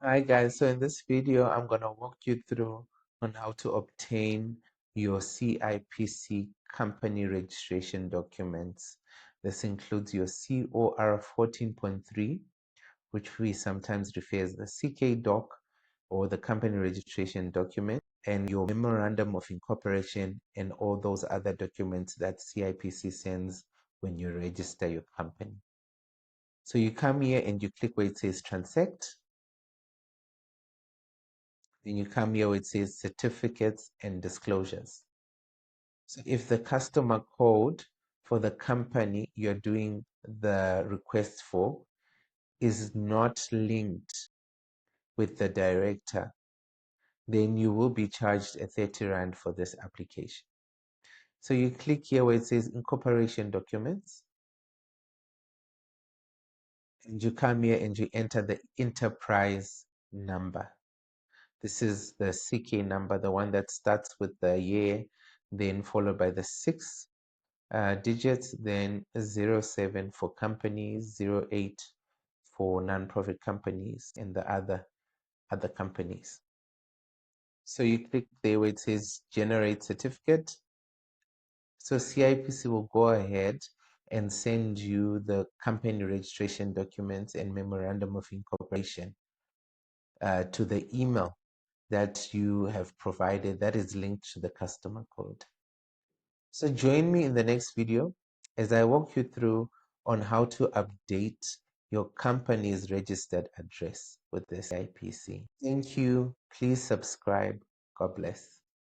Hi guys, so in this video I'm going to walk you through on how to obtain your CIPC company registration documents. This includes your COR 14.3, which we sometimes refer as the CK doc or the company registration document, and your Memorandum of Incorporation and all those other documents that CIPC sends when you register your company. So you come here and you click where it says transact. Then you come here where it says certificates and disclosures. So if the customer code for the company you're doing the request for is not linked with the director, then you will be charged a 30 Rand for this application. So you click here where it says incorporation documents, and you come here and you enter the enterprise number. This is the CK number, the one that starts with the year, then followed by the 6 digits, then 07 for companies, 08 for non-profit companies, and the other companies. So you click there where it says generate certificate. So CIPC will go ahead and send you the company registration documents and memorandum of incorporation to the email that you have provided that is linked to the customer code. So join me in the next video as I walk you through on how to update your company's registered address with the CIPC. Thank you. Please subscribe. God bless.